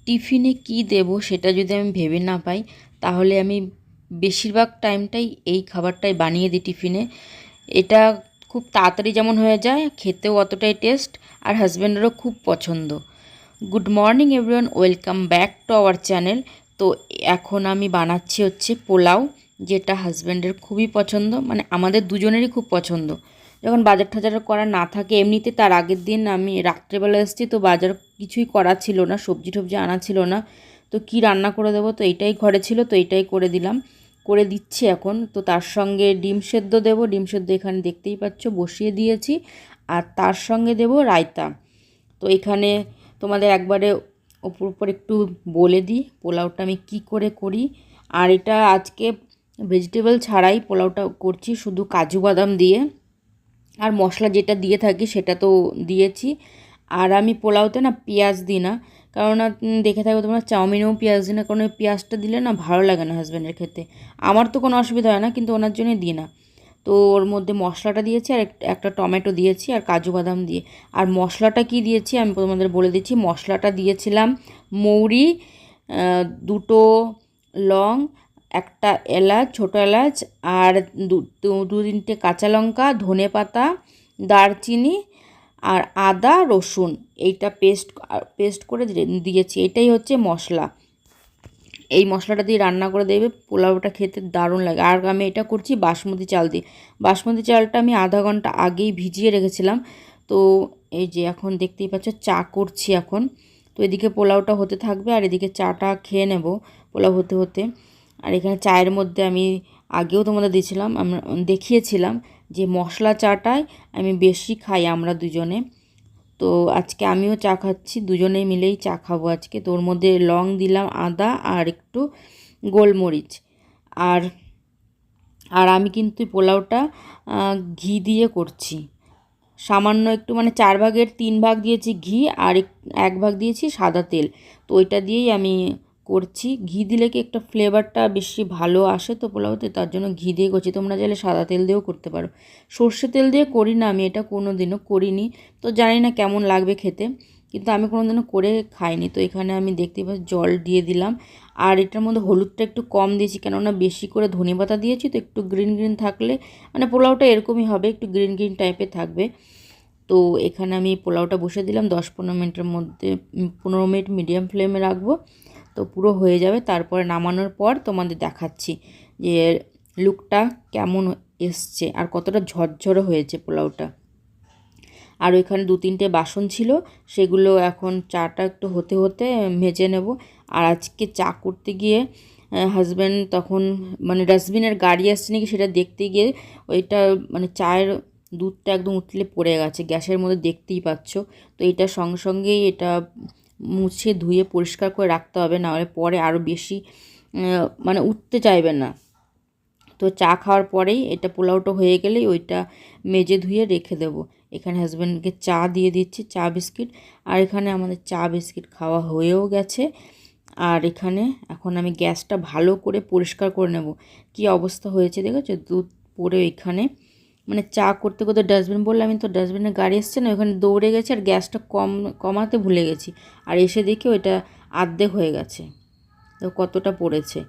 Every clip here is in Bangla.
টিফিনে কি দেব সেটা যদি আমি ভেবে না পাই তাহলে আমি বেশিরভাগ টাইমটাই এই খাবারটাই বানিয়ে দিই টিফিনে। এটা খুব তাড়াতাড়ি যেমন হয়ে যায়, খেতেও অতটাই টেস্ট, আর হাজব্যান্ডেরও খুব পছন্দ। Good morning everyone, welcome back to our channel. তো এখন আমি বানাচ্ছি হচ্ছে পোলাও, যেটা হাজব্যান্ডের খুবই পছন্দ, মানে আমাদের দুজনেরই খুব পছন্দ। যখন বাজার টাজার করা না থাকে, এমনিতে তার আগের দিন আমি রাত্রেবেলা এসেছি, তো বাজার কিছুই করা ছিল না, সবজি টবজি আনা ছিল না, তো কি রান্না করে দেবো, তো এইটাই ঘরে ছিল, তো এইটাই করে দিলাম, করে দিচ্ছি এখন। তো তার সঙ্গে ডিম সেদ্ধ দেবো, ডিম সেদ্ধ এখানে দেখতেই পাচ্ছ বসিয়ে দিয়েছি, আর তার সঙ্গে দেবো রায়তা। তো এখানে তোমাদের একবারে ওপর উপর একটু বলে দিই পোলাওটা আমি কি করে করি। আর এটা আজকে ভেজিটেবল ছাড়াই পোলাওটা করছি, শুধু কাজু বাদাম দিয়ে, আর মশলা যেটা দিয়ে থাকি সেটা তো দিয়েছি। আর আমি পোলাওতে না পেঁয়াজ দিই না, কারণ দেখে থাকো তোমরা চাউমিনেও পেঁয়াজ দিই না, কারণ ওই পেঁয়াজটা দিলে না ভালো লাগে না হাজব্যান্ডের খেতে। আমার তো কোনো অসুবিধা হয় না, কিন্তু ওনার জন্যই দিই না। তো ওর মধ্যে মশলাটা দিয়েছি, আর একটা টমেটো দিয়েছি, আর কাজু বাদাম দিয়ে। আর মশলাটা কি দিয়েছি আমি তোমাদের বলে দিচ্ছি। মশলাটা দিয়েছিলাম মৌরি, দুটো লং, একটা এলাচ, ছোটো এলাচ, আর দু তিনটে কাঁচা লঙ্কা, ধনে পাতা, দারচিনি, আর আদা রসুন, এইটা পেস্ট করে দিয়েছি। এটাই হচ্ছে মশলা। এই মশলাটা দিয়ে রান্না করে দেবে, পোলাওটা খেতে দারুণ লাগে। আর আমি এটা করছি বাসমতি চাল দিয়ে। বাসমতি চালটা আমি আধা ঘন্টা আগেই ভিজিয়ে রেখেছিলাম। তো এই যে এখন দেখতেই পাচ্ছ চা করছি এখন। তো এদিকে পোলাওটা হতে থাকবে, আর এদিকে চাটা খেয়ে নেব পোলাও হতে হতে। আর এখানে চায়ের মধ্যে আমি আগেও তোমাদের দিয়েছিলাম, আমরা দেখিয়েছিলাম যে মশলা চাটাই আমি বেশি খাই আমরা দুজনে। তো আজকে আমিও চা খাচ্ছি, দুজনেই মিলেই চা খাবো আজকে। তো ওর মধ্যে লং দিলাম, আদা, আর একটু গোলমরিচ। আর আর আমি কিন্তু পোলাওটা ঘি দিয়ে করছি, সামান্য একটু, মানে 4/3 দিয়েছি ঘি, আর 1 ভাগ দিয়েছি সাদা তেল। তো ওইটা দিয়েই আমি করছি। ঘি দিলে কি একটা ফ্লেভারটা বেশি ভালো আসে তো পোলাওতে, তার জন্য ঘি দিয়ে করছি। তোমরা চাইলে সাদা তেল দিয়েও করতে পারো। সর্ষে তেল দিয়ে করি না আমি, এটা কোনো দিনও করিনি, তো জানি না কেমন লাগবে খেতে, কিন্তু আমি কোনো দিনও করে খাইনি। তো এখানে আমি দেখতে পাচ্ছি জল দিয়ে দিলাম, আর এটার মধ্যে হলুদটা একটু কম দিয়েছি, কেননা বেশি করে ধনেপাতা দিয়েছি, তো একটু গ্রিন গ্রিন থাকলে, মানে পোলাওটা এরকমই হবে, একটু গ্রিন গ্রিন টাইপের থাকবে। তো এখানে আমি পোলাওটা বসে দিলাম, 10-15 মিনিটের মধ্যে, 15 মিনিট মিডিয়াম ফ্লেমে রাখবো, তো পুরো হয়ে যাবে। তারপরে নামানোর পর তোমাদের দেখাচ্ছি যে লুকটা কেমন এসছে, আর কতটা ঝরঝরে হয়েছে পোলাওটা। আর ওইখানে 2-3টে বাসন ছিল, সেগুলো এখন চাটা একটু হতে হতে মেজে নেব। আর আজকে চা করতে গিয়ে হাজব্যান্ড তখন, মানে ডাস্টবিনের গাড়ি আসছে নাকি সেটা দেখতে গিয়ে, ওইটা মানে চায়ের দুধটা একদম উতলে পড়ে গেছে গ্যাসের মধ্যে, দেখতেই পাচ্ছ। তো এটা সঙ্গে সঙ্গেই এটা মুছে ধুয়ে পরিষ্কার করে রাখতে হবে, নাহলে পরে আরও বেশি মানে উঠতে চাইবে না। তো চা খাওয়ার পরেই এটা পোলাওটা হয়ে গেলেই ওইটা মেজে ধুয়ে রেখে দেবো। এখানে হাজব্যান্ডকে চা দিয়ে দিচ্ছি, চা বিস্কিট। আর এখানে আমাদের চা বিস্কিট খাওয়া হয়েও গেছে। আর এখানে এখন আমি গ্যাসটা ভালো করে পরিষ্কার করে নেব। কি অবস্থা হয়েছে দেখেছো, দুধ পড়ে এখানে, মানে চা করতে করতে ডাস্টবিন বললে, আমি তো ডাস্টবিনের গাড়ি এসছে না, ওখানে দৌড়ে গেছি, আর গ্যাসটা কমাতে ভুলে গেছি, আর এসে দেখি ওইটা আর্ধেক হয়ে গেছে। তো কতটা পড়েছে।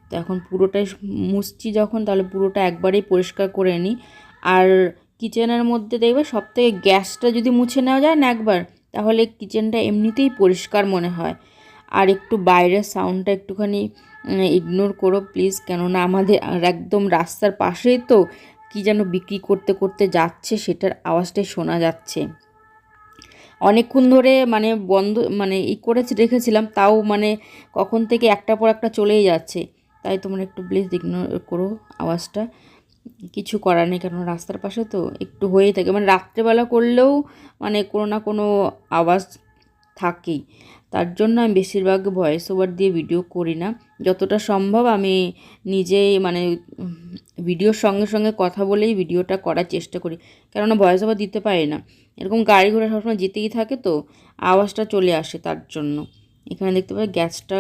তো এখন পুরোটাই মুছছি যখন, তাহলে পুরোটা একবারেই পরিষ্কার করে নিই। আর কিচেনের মধ্যে দেখবে সবথেকে গ্যাসটা যদি মুছে নেওয়া যায় না একবার, তাহলে কিচেনটা এমনিতেই পরিষ্কার মনে হয়। আর একটু বাইরের সাউন্ডটা একটুখানি ইগনোর করো প্লিজ, কেননা আমাদের একদম রাস্তার পাশেই তো কি যেন বিক্রি করতে করতে যাচ্ছে, সেটার আওয়াজটাই শোনা যাচ্ছে। অনেকক্ষণ ধরে মানে বন্ধ, মানে করে রেখেছিলাম, তাও মানে কখন থেকে একটার পর একটা চলেই যাচ্ছে। তাই তোমরা একটু প্লিজ ইগনোর করো আওয়াজটা, কিছু করার নেই, কারণ রাস্তার পাশে তো একটু হয়েই থাকে, মানে রাত্রেবেলা করলেও মানে কোনো না কোনো আওয়াজ থাকেই। তার জন্য আমি বেশিরভাগ ভয়েস ওভার দিয়ে ভিডিও করি না, যতটা সম্ভব আমি নিজেই মানে ভিডিওর সঙ্গে সঙ্গে কথা বলেই ভিডিওটা করার চেষ্টা করি, কেননা ভয়েস ওভার দিতে পারি না। এরকম গাড়ি ঘোড়া সবসময় যেতেই থাকে, তো আওয়াজটা চলে আসে, তার জন্য। এখানে দেখতে পাই গ্যাসটা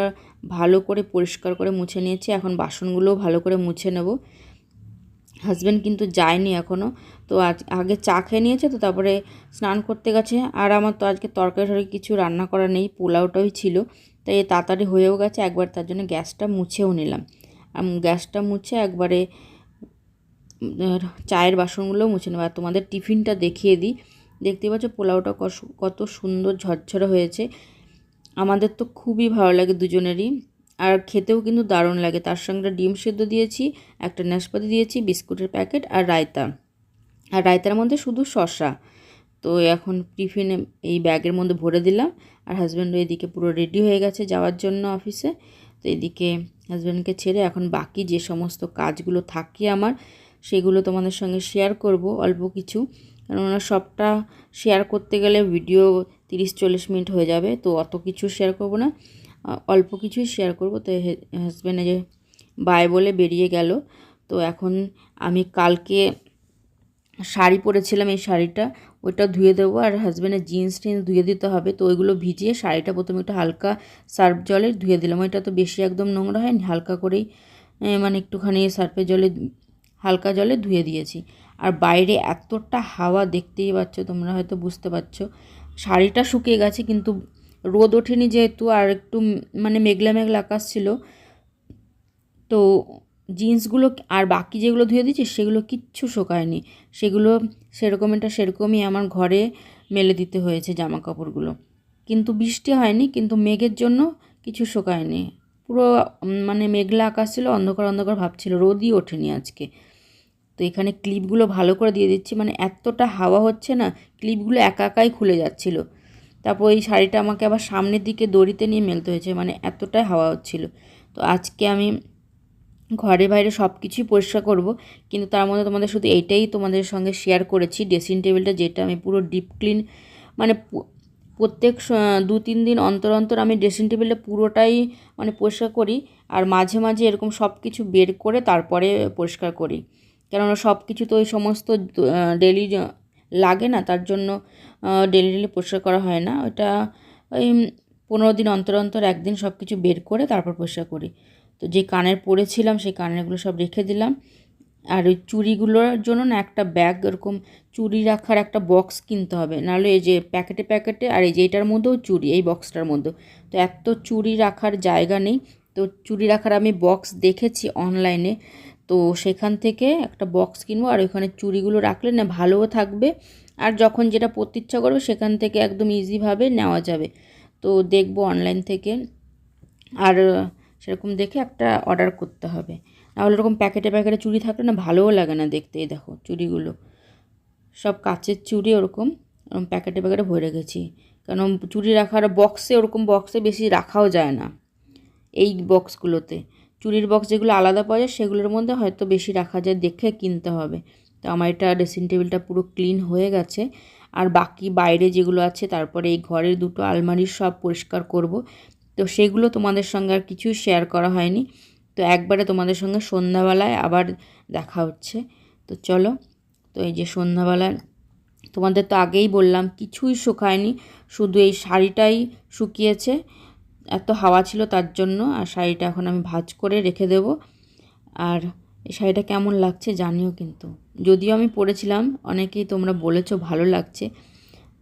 ভালো করে পরিষ্কার করে মুছে নিয়েছি, এখন বাসনগুলোও ভালো করে মুছে নেব। হাজব্যান্ড কিন্তু যায়নি এখনও, তো আগে চা খেয়ে নিয়েছে, তো তারপরে স্নান করতে গেছে। আর আমার তো আজকে তরকারি কিছু রান্না করা নেই, পোলাওটাই ছিল, তাই তাড়াতাড়ি হয়েও গেছে একবার, তার জন্য গ্যাসটা মুছেও নিলাম। গ্যাসটা মুছে একবারে চায়ের বাসনগুলোও মুছে নেব। আর তোমাদের টিফিনটা দেখিয়ে দিই। দেখতে পাচ্ছ পোলাওটা কত সুন্দর ঝরঝরে হয়েছে। আমাদের তো খুবই ভালো লাগে দুজনেরই, আর খেতেও কিন্তু দারুণ লাগে। তার সঙ্গে ডিম সেদ্ধ দিয়েছি, একটা নাশপাতি দিয়েছি, বিস্কুটের প্যাকেট আর রায়তা, আর রায়তার মধ্যে শুধু শসা। তো এখন টিফিনে এই ব্যাগের মধ্যে ভরে দিলাম। আর হাজব্যান্ডও এদিকে পুরো রেডি হয়ে গেছে যাওয়ার জন্য অফিসে। তো এদিকে হাজব্যান্ডকে ছেড়ে এখন বাকি যে সমস্ত কাজগুলো থাকে আমার, সেগুলো তোমাদের সঙ্গে শেয়ার করব অল্প কিছু, কেননা সবটা শেয়ার করতে গেলে ভিডিও 30-40 মিনিট হয়ে যাবে। তো অত কিছু শেয়ার করব না, অল্প কিছুই শেয়ার করব। তো হাজব্যান্ড যে বাই বলে বেরিয়ে গেল। তো এখন আমি কালকে শাড়ি পরেছিলাম, এই শাড়িটা ওইটা ধুয়ে দেবো, আর হাজব্যান্ডের জিন্স টিন্স ধুয়ে দিতে হবে। তো ওইগুলো ভিজিয়ে শাড়িটা প্রথমে একটু হালকা সার্ফ জলে ধুয়ে দিলাম। ওইটা তো বেশি একদম নোংরা হয়নি, হালকা করেই মানে একটুখানি সার্ফের জলে হালকা জলে ধুয়ে দিয়েছি। আর বাইরে এতটা হাওয়া, দেখতেই পাচ্ছ তোমরা, হয়তো বুঝতে পারছো। শাড়িটা শুকিয়ে গেছে কিন্তু রোদ ওঠেনি যেহেতু, আর একটু মানে মেঘলা মেঘলা আকাশ ছিল। তো জিন্সগুলো আর বাকি যেগুলো ধুয়ে দিয়েছি সেগুলো কিচ্ছু শোকায়নি, সেগুলো সেরকমই আমার ঘরে মেলে দিতে হয়েছে জামা কাপড়গুলো। কিন্তু বৃষ্টি হয়নি, কিন্তু মেঘের জন্য কিছু শোকায়নি। পুরো মানে মেঘলা আকাশ ছিল, অন্ধকার অন্ধকার ভাবছিল, রোদই ওঠেনি আজকে। তো এখানে ক্লিপগুলো ভালো করে দিয়ে দিচ্ছি, মানে এতটা হাওয়া হচ্ছে না, ক্লিপগুলো একা একাই খুলে যাচ্ছিলো। তারপর এই শাড়িটা আমাকে আবার সামনের দিকে দড়িতে নিয়ে মেলতে হয়েছে, মানে এতটাই হাওয়া হচ্ছিলো। তো আজকে আমি ঘরে বাইরে সব কিছুই পরিষ্কার করব, কিন্তু তার মধ্যে তোমাদের শুধু এইটাই তোমাদের সঙ্গে শেয়ার করেছি, ড্রেসিং টেবিলটা যেটা আমি পুরো ডিপ ক্লিন, মানে প্রত্যেক 2-3 দিন অন্তর অন্তর আমি ড্রেসিং টেবিলটা পুরোটাই মানে পরিষ্কার করি। আর মাঝে মাঝে এরকম সব কিছু বের করে তারপরে পরিষ্কার করি, কেননা সব কিছু তো ওই সমস্ত ডেলি লাগে না, তার জন্য ডেলি পরিষ্কার করা হয় না। ওটা ওই 15 দিন অন্তর অন্তর একদিন সব কিছু বের করে তারপর পরিষ্কার করি। তো যে কানের পরেছিলাম সেই কানেরগুলো সব রেখে দিলাম। আর ওই চুড়িগুলোর জন্য না একটা ব্যাগ, এরকম চুড়ি রাখার একটা বক্স কিনতে হবে, নাহলে এই যে প্যাকেটে আর এই যে এটার মধ্যেও চুড়ি, এই বক্সটার মধ্যেও তো এত চুড়ি রাখার জায়গা নেই। তো চুড়ি রাখার আমি বক্স দেখেছি অনলাইনে, তো সেখান থেকে একটা বক্স কিনবো। আর ওইখানে চুড়িগুলো রাখলে না ভালোও থাকবে, আর যখন যেটা পরতে ইচ্ছা করবে সেখান থেকে একদম ইজিভাবে নেওয়া যাবে। তো দেখবো অনলাইন থেকে, আর সেরকম দেখে একটা অর্ডার করতে হবে। নাহলে এরকম প্যাকেটে চুড়ি থাকলে না ভালোও লাগে না দেখতে। এই দেখো চুড়িগুলো সব কাচের চুড়ি, ওরকম প্যাকেটে ভরে রেখেছি, কারণ চুড়ি রাখার বক্সে, ওরকম বক্সে বেশি রাখাও যায় না। এই বক্সগুলোতে চুড়ির বক্স যেগুলো আলাদা পাওয়া যায় সেগুলোর মধ্যে হয়তো বেশি রাখা যায়, দেখে কিনতে হবে। তো আমার এটা ড্রেসিং টেবিলটা পুরো ক্লিন হয়ে গেছে। আর বাকি বাইরে যেগুলো আছে, তারপরে এই ঘরের 2টো আলমারির সব পরিষ্কার করব। তো সেগুলো তোমাদের সঙ্গে আর কিছুই শেয়ার করা হয়নি। তো একবারে তোমাদের সঙ্গে সন্ধ্যাবেলায় আবার দেখা হচ্ছে। তো চলো, তো এই যে সন্ধ্যাবেলায় তোমাদের তো আগেই বললাম কিছুই শুকায়নি, শুধু এই শাড়িটাই শুকিয়েছে, এত হাওয়া ছিল তার জন্য। আর শাড়িটা এখন আমি ভাঁজ করে রেখে দেব। আর এই শাড়িটা কেমন লাগছে জানিও কিন্তু, যদিও আমি পরেছিলাম, অনেকেই তোমরা বলেছো ভালো লাগছে।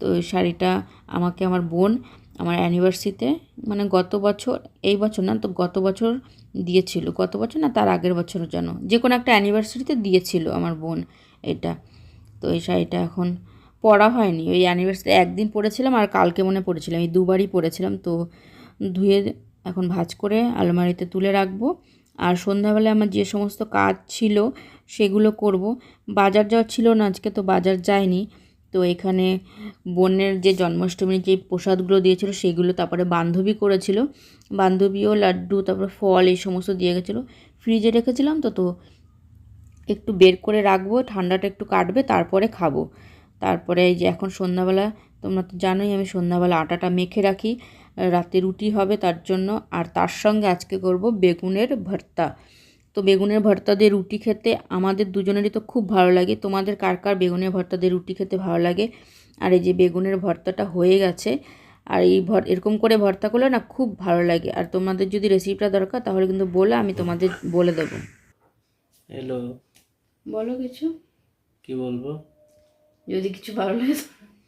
তো এই শাড়িটা আমাকে আমার বোন আমার অ্যানিভার্সারিতে, মানে গত বছর, এই বছর না তো গত বছর দিয়েছিল, গত বছর না তার আগের বছর যেন, যে কোনো একটা অ্যানিভার্সারিতে দিয়েছিল আমার বোন এটা। তো এই শাড়িটা এখন পরা হয়নি, ওই অ্যানিভার্সারি একদিন পরেছিলাম আর কালকে মনে পরেছিলাম, এই দুবারই পরেছিলাম। তো ধুয়ে এখন ভাঁজ করে আলমারিতে তুলে রাখবো। আর সন্ধ্যাবেলায় আমার যে সমস্ত কাজ ছিল সেগুলো করব। বাজার যাওয়ার ছিল না আজকে, তো বাজার যায়নি। তো এখানে বোনের যে জন্মাষ্টমীর যে প্রসাদগুলো দিয়েছিল সেগুলো, তারপরে বান্ধবী করেছিল, বান্ধবীও লাড্ডু, তারপরে ফল এই সমস্ত দিয়ে গেছিলো, ফ্রিজে রেখেছিলাম। তো একটু বের করে রাখবো, ঠান্ডাটা একটু কাটবে তারপরে খাবো। তারপরে এই যে এখন সন্ধ্যাবেলা, তোমরা তো জানোই আমি সন্ধ্যাবেলা আটাটা মেখে রাখি, রাতে রুটি হবে তার জন্য। আর তার সঙ্গে আজকে করব বেগুনের ভর্তা। তো বেগুনের ভর্তা দিয়ে রুটি খেতে আমাদের দুজনেরই তো খুব ভালো লাগে। তোমাদের কার কার বেগুনের ভর্তা দিয়ে রুটি খেতে ভালো লাগে? আর এই যে বেগুনের ভর্তাটা হয়ে গেছে, আর এই এরকম করে ভর্তা করলে না খুব ভালো লাগে। আর তোমাদের যদি রেসিপিটা দরকার তাহলে কিন্তু বলে, আমি তোমাদের বলে দেবো। হ্যালো, বলো কিছু, কি বলবো? যদি কিছু ভালো লাগে।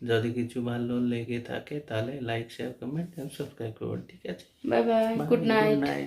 যদি কিছু ভালো লেগে থাকে তাহলে like share comment and subscribe করবেন, ঠিক আছে? Bye bye, Bye, good night. good night.